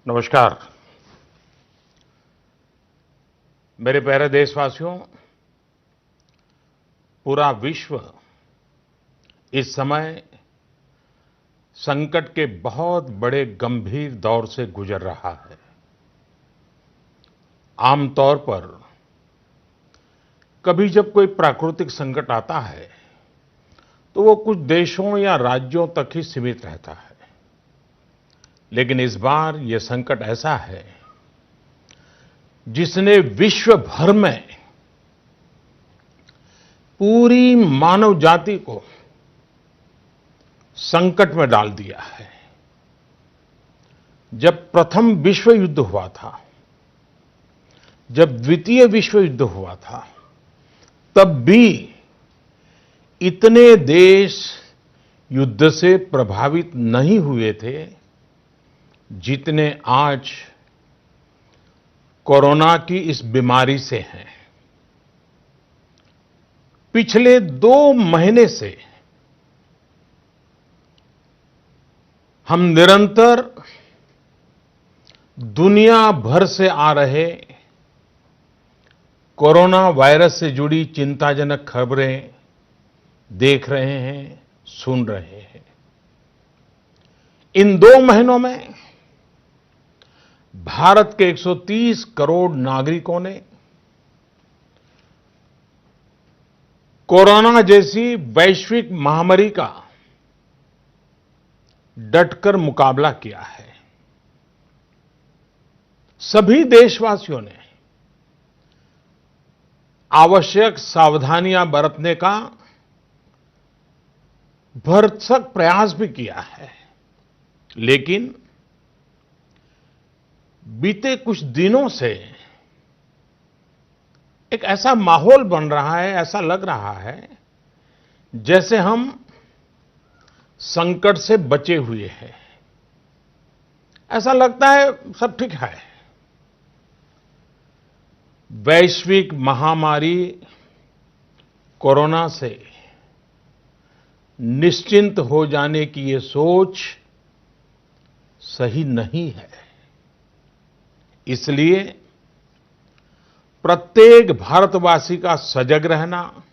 नमस्कार। मेरे प्यारे देशवासियों, पूरा विश्व इस समय संकट के बहुत बड़े गंभीर दौर से गुजर रहा है। आमतौर पर कभी जब कोई प्राकृतिक संकट आता है तो वो कुछ देशों या राज्यों तक ही सीमित रहता है। लेकिन इस बार ये संकट ऐसा है जिसने विश्व भर में पूरी मानव जाति को संकट में डाल दिया है। जब प्रथम विश्व युद्ध हुआ था, जब द्वितीय विश्व युद्ध हुआ था, तब भी इतने देश युद्ध से प्रभावित नहीं हुए थे जितने आज कोरोना की इस बीमारी से हैं। पिछले 2 महीने से हम निरंतर दुनिया भर से आ रहे कोरोना वायरस से जुड़ी चिंताजनक खबरें देख रहे हैं, सुन रहे हैं। इन 2 महीनों में भारत के 130 करोड़ नागरिकों ने कोरोना जैसी वैश्विक महामारी का डटकर मुकाबला किया है। सभी देशवासियों ने आवश्यक सावधानियां बरतने का भरसक प्रयास भी किया है। लेकिन बीते कुछ दिनों से एक ऐसा माहौल बन रहा है, ऐसा लग रहा है जैसे हम संकट से बचे हुए हैं। ऐसा लगता है सब ठीक है। वैश्विक महामारी कोरोना से निश्चिंत हो जाने की ये सोच सही नहीं है। इसलिए प्रत्येक भारतवासी का सजग रहना,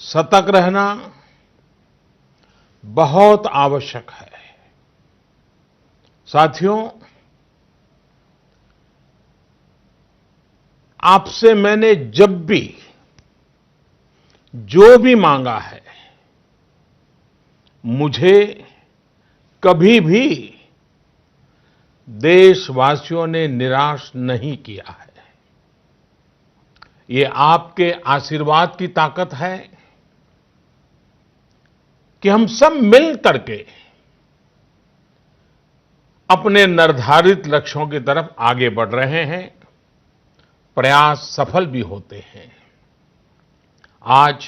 सतर्क रहना बहुत आवश्यक है। साथियों, आपसे मैंने जब भी जो भी मांगा है, मुझे कभी भी देशवासियों ने निराश नहीं किया है। ये आपके आशीर्वाद की ताकत है कि हम सब मिल करके अपने निर्धारित लक्ष्यों की तरफ आगे बढ़ रहे हैं। प्रयास सफल भी होते हैं। आज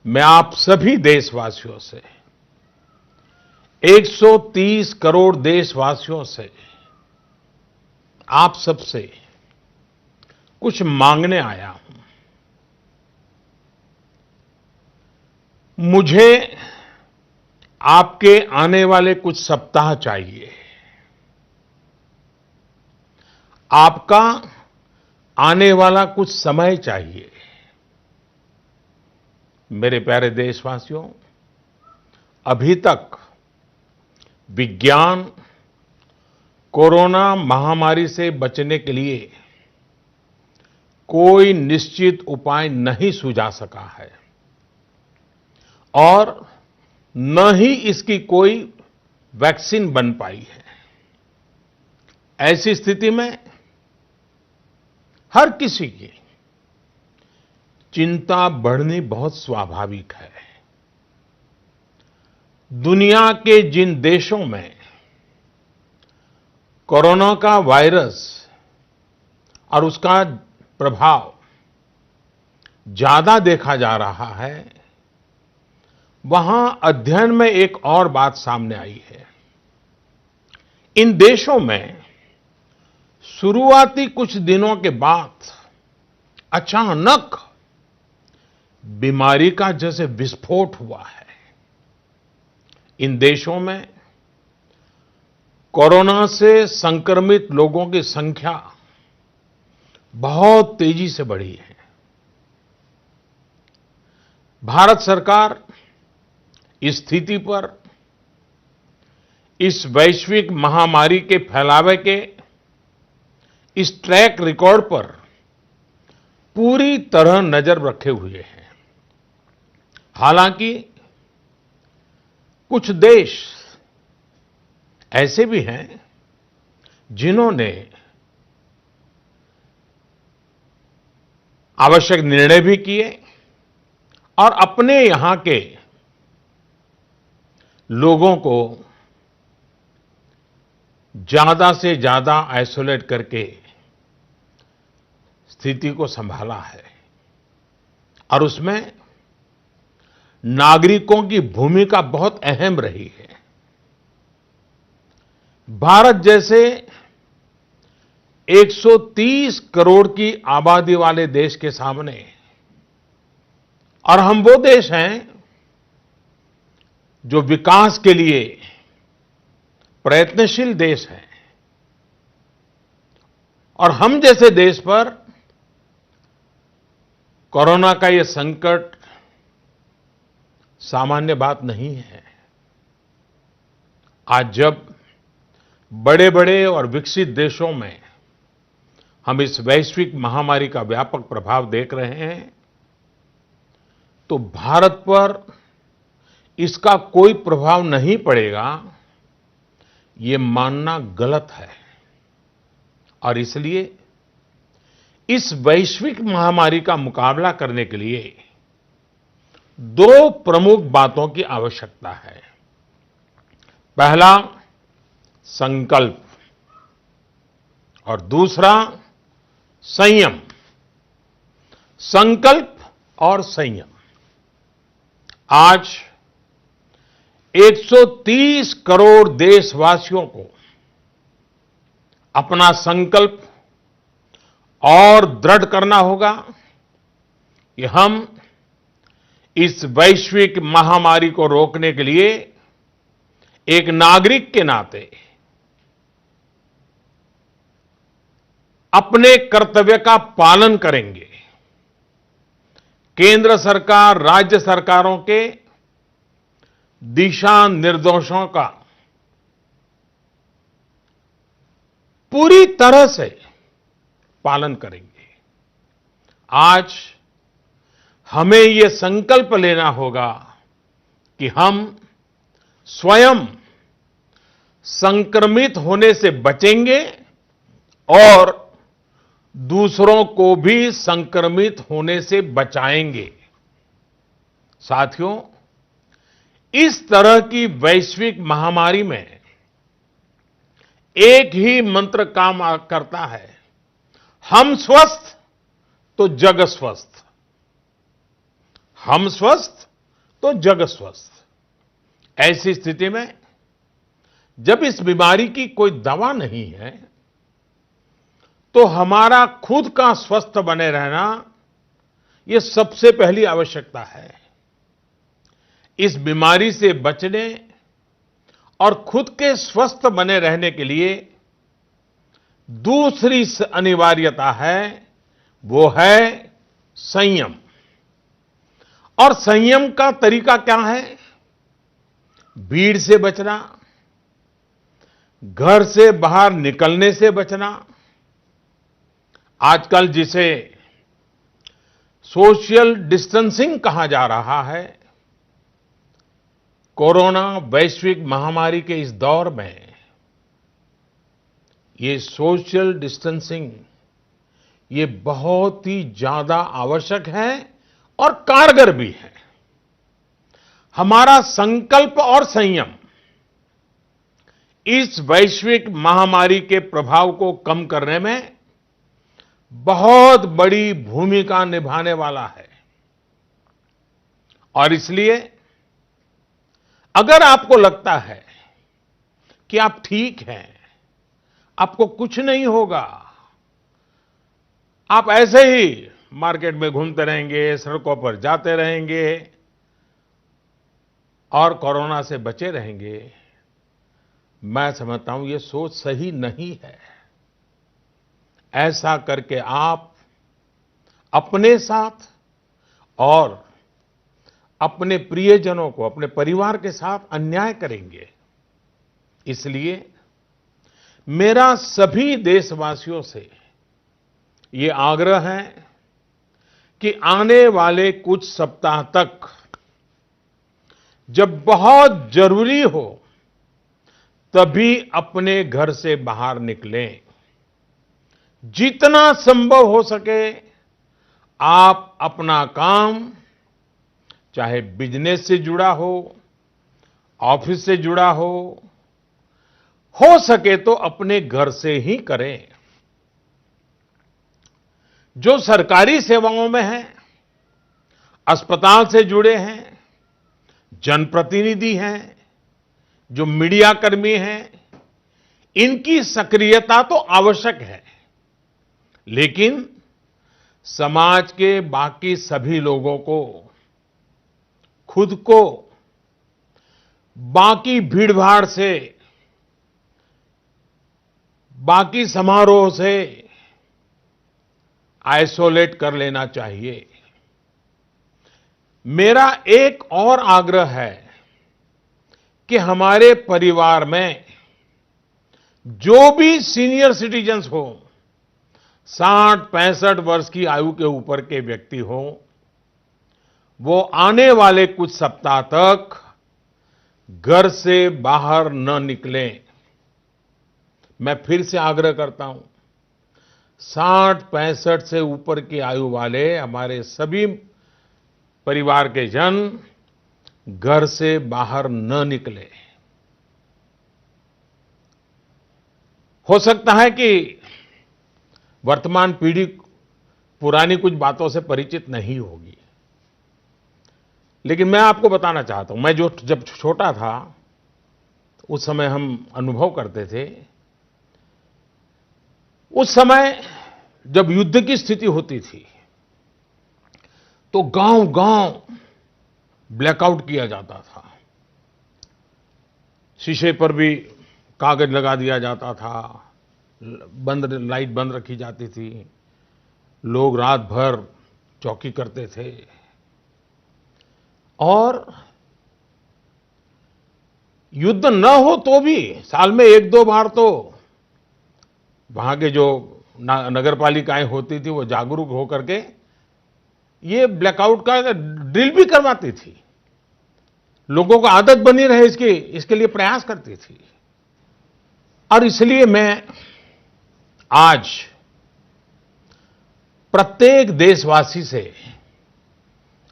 मैं आप सभी देशवासियों से, 130 करोड़ देशवासियों से, आप सबसे कुछ मांगने आया हूं। मुझे आपके आने वाले कुछ सप्ताह चाहिए। आपका आने वाला कुछ समय चाहिए। मेरे प्यारे देशवासियों, अभी तक विज्ञान कोरोना महामारी से बचने के लिए कोई निश्चित उपाय नहीं सुझा सका है और न ही इसकी कोई वैक्सीन बन पाई है। ऐसी स्थिति में हर किसी की चिंता बढ़नी बहुत स्वाभाविक है। दुनिया के जिन देशों में कोरोना का वायरस और उसका प्रभाव ज्यादा देखा जा रहा है, वहां अध्ययन में एक और बात सामने आई है। इन देशों में शुरुआती कुछ दिनों के बाद अचानक बीमारी का जैसे विस्फोट हुआ है। इन देशों में कोरोना से संक्रमित लोगों की संख्या बहुत तेजी से बढ़ी है। भारत सरकार इस स्थिति पर, इस वैश्विक महामारी के फैलावे के इस ट्रैक रिकॉर्ड पर पूरी तरह नजर रखे हुए हैं। हालांकि कुछ देश ऐसे भी हैं जिन्होंने आवश्यक निर्णय भी किए और अपने यहां के लोगों को ज्यादा से ज्यादा आइसोलेट करके स्थिति को संभाला है और उसमें नागरिकों की भूमिका बहुत अहम रही है। भारत जैसे 130 करोड़ की आबादी वाले देश के सामने, और हम वो देश हैं जो विकास के लिए प्रयत्नशील देश हैं, और हम जैसे देश पर कोरोना का ये संकट सामान्य बात नहीं है। आज जब बड़े-बड़े और विकसित देशों में हम इस वैश्विक महामारी का व्यापक प्रभाव देख रहे हैं, तो भारत पर इसका कोई प्रभाव नहीं पड़ेगा, ये मानना गलत है। और इसलिए इस वैश्विक महामारी का मुकाबला करने के लिए दो प्रमुख बातों की आवश्यकता है। पहला, संकल्प, और दूसरा, संयम। संकल्प और संयम। आज 130 करोड़ देशवासियों को अपना संकल्प और दृढ़ करना होगा कि हम इस वैश्विक महामारी को रोकने के लिए एक नागरिक के नाते अपने कर्तव्य का पालन करेंगे। केंद्र सरकार, राज्य सरकारों के दिशा निर्देशों का पूरी तरह से पालन करेंगे। आज हमें ये संकल्प लेना होगा कि हम स्वयं संक्रमित होने से बचेंगे और दूसरों को भी संक्रमित होने से बचाएंगे। साथियों, इस तरह की वैश्विक महामारी में एक ही मंत्र काम करता है, हम स्वस्थ तो जग स्वस्थ। हम स्वस्थ तो जग स्वस्थ। ऐसी स्थिति में जब इस बीमारी की कोई दवा नहीं है, तो हमारा खुद का स्वस्थ बने रहना ये सबसे पहली आवश्यकता है। इस बीमारी से बचने और खुद के स्वस्थ बने रहने के लिए दूसरी अनिवार्यता है, वो है संयम। और संयम का तरीका क्या है? भीड़ से बचना, घर से बाहर निकलने से बचना, आजकल जिसे सोशल डिस्टेंसिंग कहा जा रहा है, कोरोना वैश्विक महामारी के इस दौर में ये सोशल डिस्टेंसिंग ये बहुत ही ज्यादा आवश्यक है और कारगर भी है। हमारा संकल्प और संयम इस वैश्विक महामारी के प्रभाव को कम करने में बहुत बड़ी भूमिका निभाने वाला है। और इसलिए अगर आपको लगता है कि आप ठीक हैं, आपको कुछ नहीं होगा, आप ऐसे ही मार्केट में घूमते रहेंगे, सड़कों पर जाते रहेंगे और कोरोना से बचे रहेंगे, मैं समझता हूं ये सोच सही नहीं है। ऐसा करके आप अपने साथ और अपने प्रियजनों को, अपने परिवार के साथ अन्याय करेंगे। इसलिए मेरा सभी देशवासियों से ये आग्रह है कि आने वाले कुछ सप्ताह तक जब बहुत जरूरी हो तभी अपने घर से बाहर निकलें। जितना संभव हो सके आप अपना काम, चाहे बिजनेस से जुड़ा ऑफिस से जुड़ा हो सके तो अपने घर से ही करें। जो सरकारी सेवाओं में हैं, अस्पताल से जुड़े हैं, जनप्रतिनिधि हैं, जो मीडिया कर्मी हैं, इनकी सक्रियता तो आवश्यक है, लेकिन समाज के बाकी सभी लोगों को खुद को बाकी भीड़भाड़ से, बाकी समारोह से आइसोलेट कर लेना चाहिए। मेरा एक और आग्रह है कि हमारे परिवार में जो भी सीनियर सिटीजन्स हो, 60-65 वर्ष की आयु के ऊपर के व्यक्ति हो, वो आने वाले कुछ सप्ताह तक घर से बाहर न निकलें। मैं फिर से आग्रह करता हूं, 60-65 से ऊपर की आयु वाले हमारे सभी परिवार के जन घर से बाहर न निकले। हो सकता है कि वर्तमान पीढ़ी पुरानी कुछ बातों से परिचित नहीं होगी, लेकिन मैं आपको बताना चाहता हूं, मैं जब छोटा था उस समय हम अनुभव करते थे। उस समय जब युद्ध की स्थिति होती थी तो गांव-गांव ब्लैकआउट किया जाता था। शीशे पर भी कागज लगा दिया जाता था, लाइट बंद रखी जाती थी, लोग रात भर चौकी करते थे और युद्ध न हो तो भी साल में 1-2 बार तो वहां के जो नगर पालिकाएं होती थी वो जागरूक होकर के ये ब्लैकआउट का ड्रिल भी करवाती थी। लोगों को आदत बनी रहे इसके लिए प्रयास करती थी। और इसलिए मैं आज प्रत्येक देशवासी से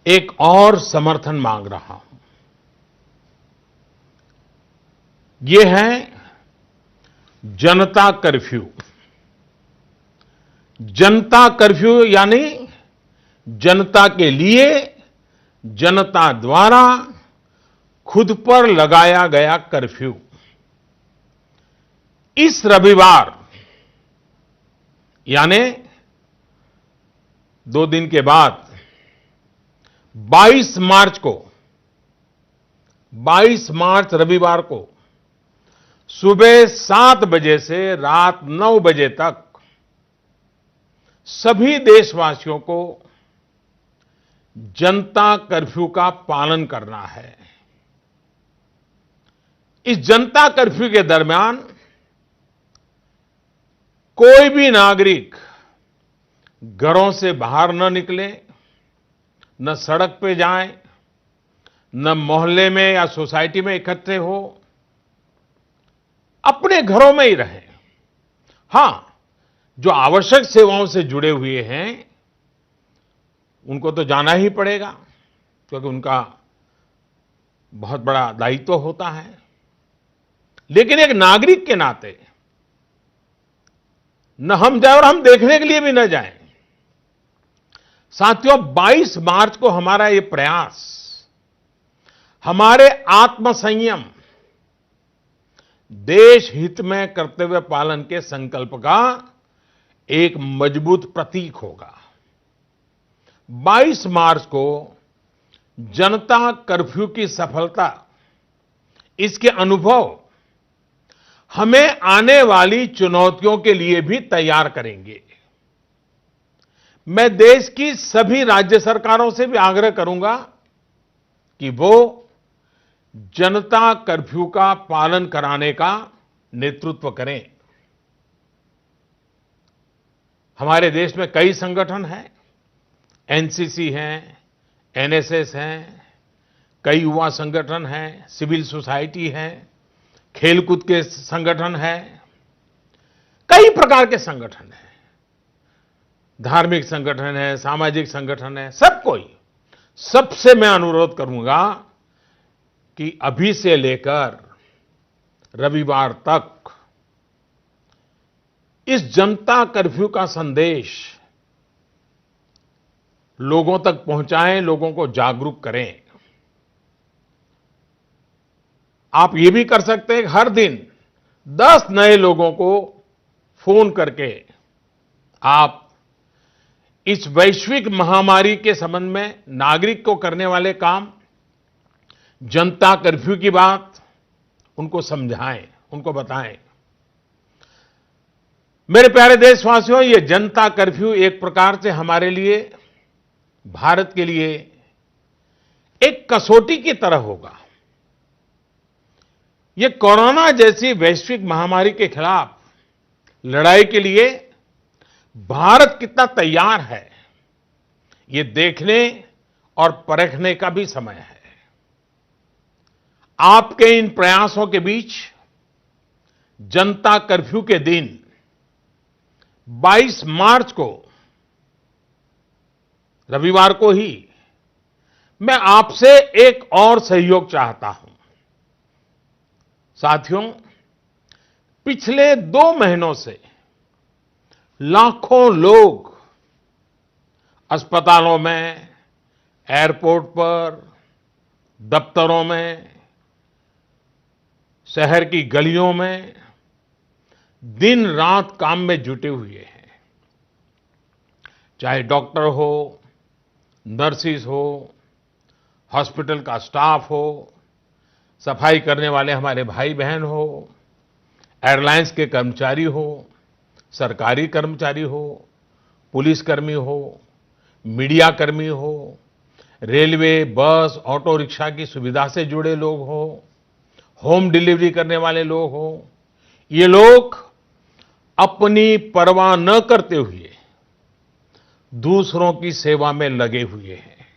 एक और समर्थन मांग रहा हूं। ये है जनता कर्फ्यू। जनता कर्फ्यू यानी जनता के लिए, जनता द्वारा खुद पर लगाया गया कर्फ्यू। इस रविवार यानी 2 दिन के बाद 22 मार्च रविवार को सुबह 7 बजे से रात 9 बजे तक सभी देशवासियों को जनता कर्फ्यू का पालन करना है। इस जनता कर्फ्यू के दरमियान कोई भी नागरिक घरों से बाहर न निकले, न सड़क पे जाएं, न मोहल्ले में या सोसाइटी में इकट्ठे हो, अपने घरों में ही रहें। हां, जो आवश्यक सेवाओं से जुड़े हुए हैं उनको तो जाना ही पड़ेगा, क्योंकि उनका बहुत बड़ा दायित्व होता है। लेकिन एक नागरिक के नाते न हम जाएं और हम देखने के लिए भी न जाएं। साथियों, 22 मार्च को हमारा ये प्रयास हमारे आत्मसंयम, देश हित में कर्तव्य पालन के संकल्प का एक मजबूत प्रतीक होगा। 22 मार्च को जनता कर्फ्यू की सफलता, इसके अनुभव हमें आने वाली चुनौतियों के लिए भी तैयार करेंगे। मैं देश की सभी राज्य सरकारों से भी आग्रह करूंगा कि वो जनता कर्फ्यू का पालन कराने का नेतृत्व करें। हमारे देश में कई संगठन हैं, एनसीसी हैं, एनएसएस हैं, कई युवा संगठन हैं, सिविल सोसाइटी है, खेलकूद के संगठन हैं, कई प्रकार के संगठन हैं, धार्मिक संगठन है, सामाजिक संगठन है, सब कोई। सबसे मैं अनुरोध करूंगा कि अभी से लेकर रविवार तक इस जनता कर्फ्यू का संदेश लोगों तक पहुंचाएं, लोगों को जागरूक करें। आप ये भी कर सकते हैं, हर दिन 10 नए लोगों को फोन करके आप इस वैश्विक महामारी के संबंध में नागरिक को करने वाले काम, जनता कर्फ्यू की बात उनको समझाएं, उनको बताएं। मेरे प्यारे देशवासियों, ये जनता कर्फ्यू एक प्रकार से हमारे लिए, भारत के लिए एक कसौटी की तरह होगा। ये कोरोना जैसी वैश्विक महामारी के खिलाफ लड़ाई के लिए भारत कितना तैयार है, ये देखने और परखने का भी समय है। आपके इन प्रयासों के बीच जनता कर्फ्यू के दिन 22 मार्च को, रविवार को ही, मैं आपसे एक और सहयोग चाहता हूं। साथियों, पिछले 2 महीनों से लाखों लोग अस्पतालों में, एयरपोर्ट पर, दफ्तरों में, शहर की गलियों में दिन रात काम में जुटे हुए हैं। चाहे डॉक्टर हो, नर्सिस हो, हॉस्पिटल का स्टाफ हो, सफाई करने वाले हमारे भाई बहन हो, एयरलाइंस के कर्मचारी हो, सरकारी कर्मचारी हो, पुलिसकर्मी हो, मीडिया कर्मी हो, रेलवे, बस, ऑटो रिक्शा की सुविधा से जुड़े लोग हो, होम डिलीवरी करने वाले लोग हो, ये लोग अपनी परवाह न करते हुए दूसरों की सेवा में लगे हुए हैं।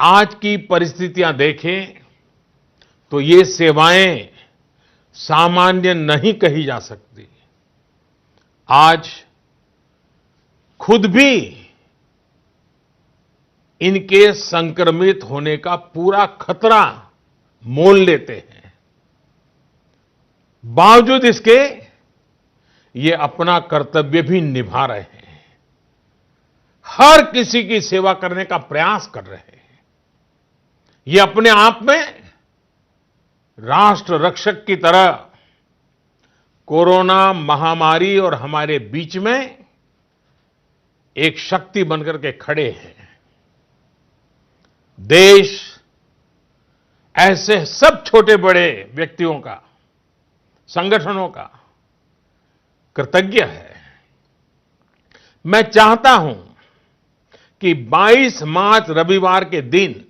आज की परिस्थितियां देखें तो ये सेवाएं सामान्य नहीं कही जा सकती। आज खुद भी इनके संक्रमित होने का पूरा खतरा मोल लेते हैं। बावजूद इसके ये अपना कर्तव्य भी निभा रहे हैं, हर किसी की सेवा करने का प्रयास कर रहे हैं। ये अपने आप में राष्ट्र रक्षक की तरह कोरोना महामारी और हमारे बीच में एक शक्ति बनकर के खड़े हैं। देश ऐसे सब छोटे बड़े व्यक्तियों का, संगठनों का कृतज्ञ है। मैं चाहता हूं कि 22 मार्च रविवार के दिन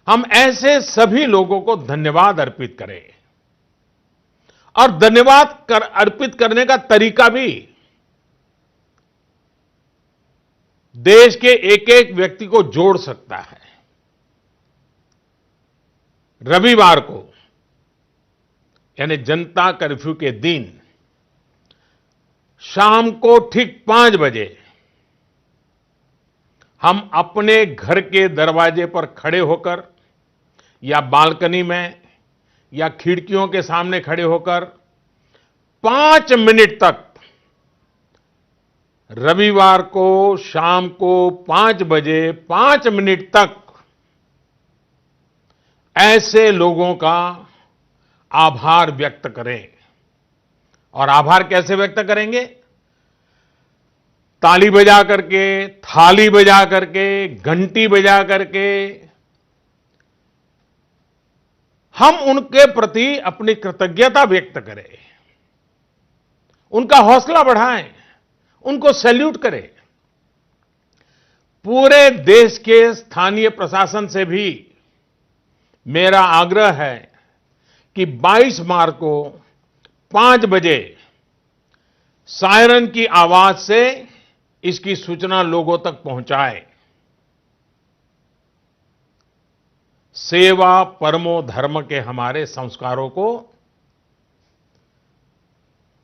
हम ऐसे सभी लोगों को धन्यवाद अर्पित करें, और धन्यवाद अर्पित करने का तरीका भी देश के एक एक व्यक्ति को जोड़ सकता है। रविवार को, यानी जनता कर्फ्यू के दिन शाम को ठीक 5 बजे हम अपने घर के दरवाजे पर खड़े होकर, या बालकनी में, या खिड़कियों के सामने खड़े होकर 5 मिनट तक, रविवार को शाम को 5 बजे 5 मिनट तक ऐसे लोगों का आभार व्यक्त करें। और आभार कैसे व्यक्त करेंगे? ताली बजा करके, थाली बजा करके, घंटी बजा करके, हम उनके प्रति अपनी कृतज्ञता व्यक्त करें, उनका हौसला बढ़ाएं, उनको सैल्यूट करें। पूरे देश के स्थानीय प्रशासन से भी मेरा आग्रह है कि 22 मार्च को 5 बजे सायरन की आवाज से इसकी सूचना लोगों तक पहुंचाए। सेवा परमो धर्म के हमारे संस्कारों को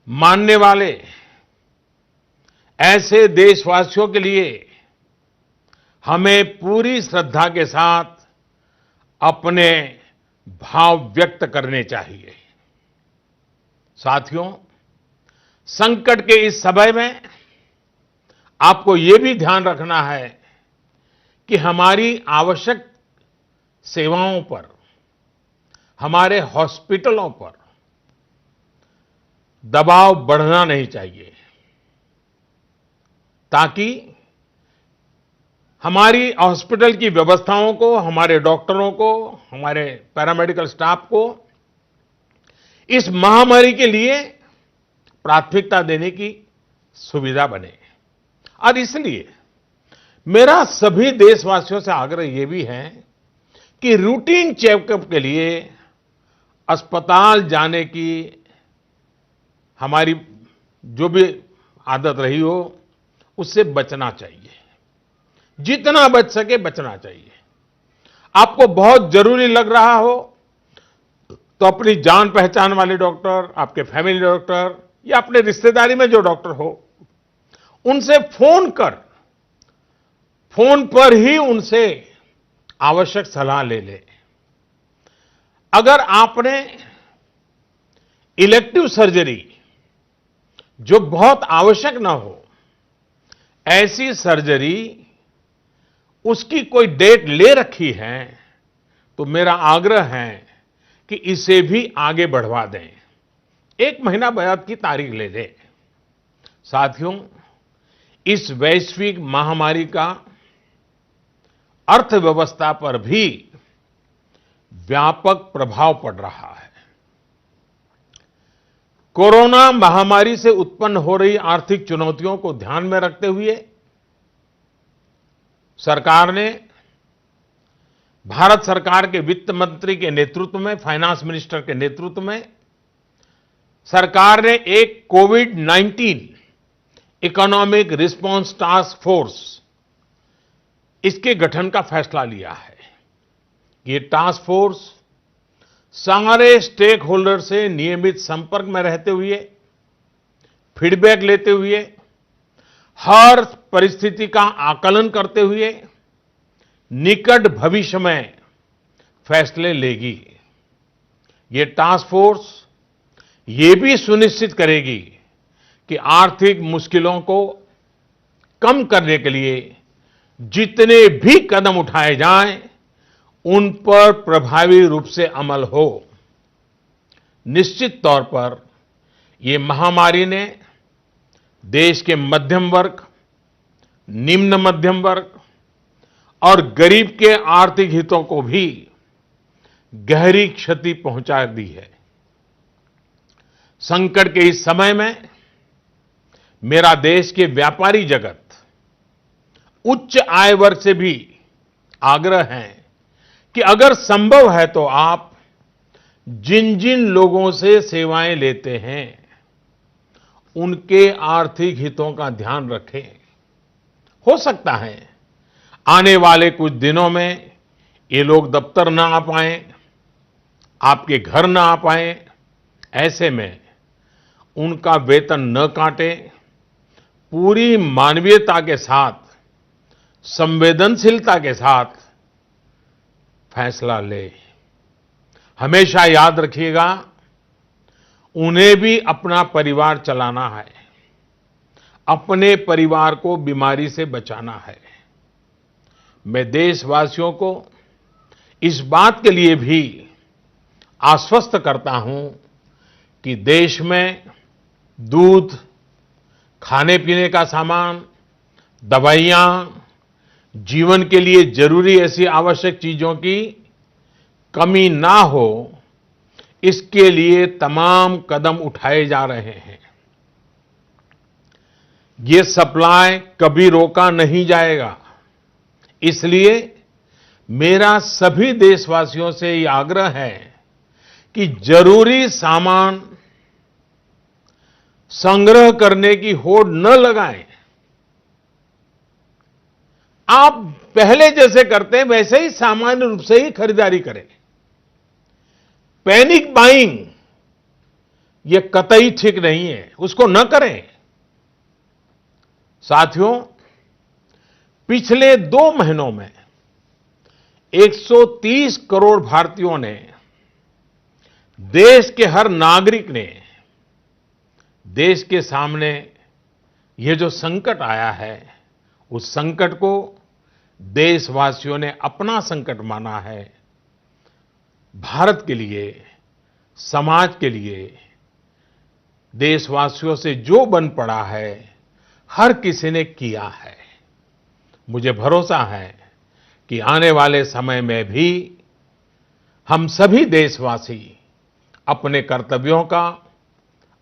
मानने वाले ऐसे देशवासियों के लिए हमें पूरी श्रद्धा के साथ अपने भाव व्यक्त करने चाहिए। साथियों, संकट के इस समय में आपको यह भी ध्यान रखना है कि हमारी आवश्यक सेवाओं पर, हमारे हॉस्पिटलों पर दबाव बढ़ना नहीं चाहिए, ताकि हमारी हॉस्पिटल की व्यवस्थाओं को, हमारे डॉक्टरों को, हमारे पैरामेडिकल स्टाफ को इस महामारी के लिए प्राथमिकता देने की सुविधा बने। और इसलिए मेरा सभी देशवासियों से आग्रह यह भी है कि रूटीन चेकअप के लिए अस्पताल जाने की हमारी जो भी आदत रही हो, उससे बचना चाहिए। जितना बच सके बचना चाहिए। आपको बहुत जरूरी लग रहा हो तो अपनी जान पहचान वाले डॉक्टर, आपके फैमिली डॉक्टर या अपने रिश्तेदारी में जो डॉक्टर हो, उनसे फोन पर ही उनसे आवश्यक सलाह ले ले। अगर आपने इलेक्टिव सर्जरी जो बहुत आवश्यक ना हो, ऐसी सर्जरी उसकी कोई डेट ले रखी है, तो मेरा आग्रह है कि इसे भी आगे बढ़वा दें, 1 महीना बाद की तारीख ले लें। साथियों, इस वैश्विक महामारी का अर्थव्यवस्था पर भी व्यापक प्रभाव पड़ रहा है। कोरोना महामारी से उत्पन्न हो रही आर्थिक चुनौतियों को ध्यान में रखते हुए सरकार ने, भारत सरकार के वित्त मंत्री के नेतृत्व में, फाइनेंस मिनिस्टर के नेतृत्व में सरकार ने एक कोविड-19 इकोनॉमिक रिस्पांस टास्क फोर्स, इसके गठन का फैसला लिया है। ये टास्क फोर्स सारे स्टेक होल्डर से नियमित संपर्क में रहते हुए, फीडबैक लेते हुए, हर परिस्थिति का आकलन करते हुए निकट भविष्य में फैसले लेगी। ये टास्क फोर्स ये भी सुनिश्चित करेगी कि आर्थिक मुश्किलों को कम करने के लिए जितने भी कदम उठाए जाएं, उन पर प्रभावी रूप से अमल हो। निश्चित तौर पर ये महामारी ने देश के मध्यम वर्ग, निम्न मध्यम वर्ग और गरीब के आर्थिक हितों को भी गहरी क्षति पहुंचा दी है। संकट के इस समय में मेरा देश के व्यापारी जगत, उच्च आय वर्ग से भी आग्रह है कि अगर संभव है तो आप जिन जिन लोगों से सेवाएं लेते हैं, उनके आर्थिक हितों का ध्यान रखें। हो सकता है आने वाले कुछ दिनों में ये लोग दफ्तर ना आ पाएं, आपके घर ना आ पाएं। ऐसे में उनका वेतन न काटें, पूरी मानवीयता के साथ, संवेदनशीलता के साथ फैसला ले। हमेशा याद रखिएगा, उन्हें भी अपना परिवार चलाना है, अपने परिवार को बीमारी से बचाना है। मैं देशवासियों को इस बात के लिए भी आश्वस्त करता हूं कि देश में दूध, खाने पीने का सामान, दवाइयां, जीवन के लिए जरूरी ऐसी आवश्यक चीजों की कमी ना हो, इसके लिए तमाम कदम उठाए जा रहे हैं। ये सप्लाई कभी रोका नहीं जाएगा। इसलिए मेरा सभी देशवासियों से ये आग्रह है कि जरूरी सामान संग्रह करने की होड़ न लगाएं। आप पहले जैसे करते हैं वैसे ही सामान्य रूप से ही खरीदारी करें। पैनिक बाइंग ये कतई ठीक नहीं है, उसको न करें। साथियों, पिछले 2 महीनों में 130 करोड़ भारतीयों ने, देश के हर नागरिक ने देश के सामने ये जो संकट आया है, उस संकट को देशवासियों ने अपना संकट माना है। भारत के लिए, समाज के लिए, देशवासियों से जो बन पड़ा है, हर किसी ने किया है। मुझे भरोसा है कि आने वाले समय में भी हम सभी देशवासी अपने कर्तव्यों का,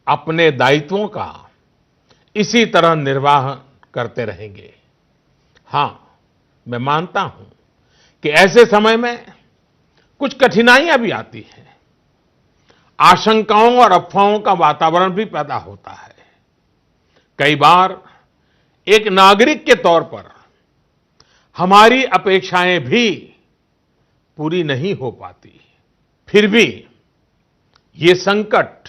अपने दायित्वों का इसी तरह निर्वाह करते रहेंगे। हां, मैं मानता हूं कि ऐसे समय में कुछ कठिनाइयां भी आती हैं। आशंकाओं और अफवाहों का वातावरण भी पैदा होता है। कई बार एक नागरिक के तौर पर हमारी अपेक्षाएं भी पूरी नहीं हो पाती। फिर भी ये संकट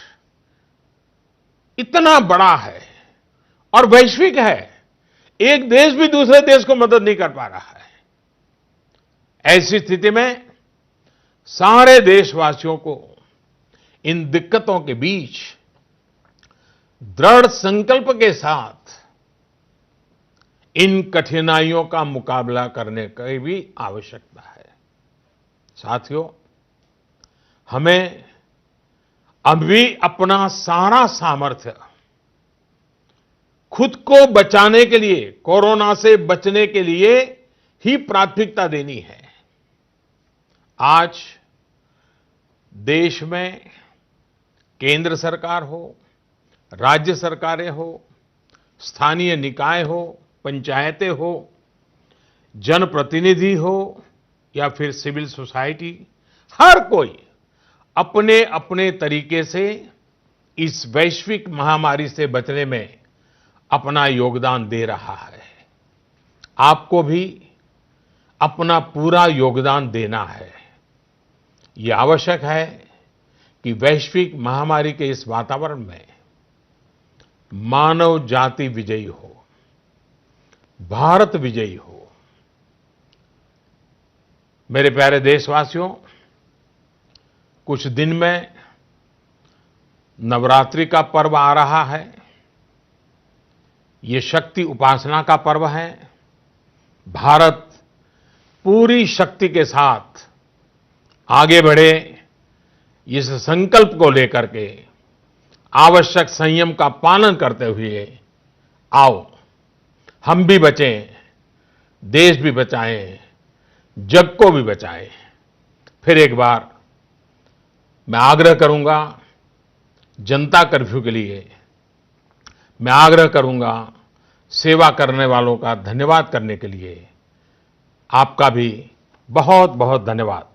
इतना बड़ा है और वैश्विक है। एक देश भी दूसरे देश को मदद नहीं कर पा रहा है। ऐसी स्थिति में सारे देशवासियों को इन दिक्कतों के बीच दृढ़ संकल्प के साथ इन कठिनाइयों का मुकाबला करने की भी आवश्यकता है। साथियों, हमें अभी अपना सारा सामर्थ्य खुद को बचाने के लिए, कोरोना से बचने के लिए ही प्राथमिकता देनी है। आज देश में केंद्र सरकार हो, राज्य सरकारें हो, स्थानीय निकाय हो, पंचायतें हो, जनप्रतिनिधि हो या फिर सिविल सोसाइटी, हर कोई अपने अपने तरीके से इस वैश्विक महामारी से बचने में अपना योगदान दे रहा है। आपको भी अपना पूरा योगदान देना है। ये आवश्यक है कि वैश्विक महामारी के इस वातावरण में मानव जाति विजयी हो, भारत विजयी हो। मेरे प्यारे देशवासियों, कुछ दिन में नवरात्रि का पर्व आ रहा है। ये शक्ति उपासना का पर्व है। भारत पूरी शक्ति के साथ आगे बढ़े, इस संकल्प को लेकर के आवश्यक संयम का पालन करते हुए आओ हम भी बचें, देश भी बचाएं, जग को भी बचाएं। फिर एक बार मैं आग्रह करूंगा, जनता कर्फ्यू के लिए मैं आग्रह करूंगा, सेवा करने वालों का धन्यवाद करने के लिए। आपका भी बहुत बहुत धन्यवाद।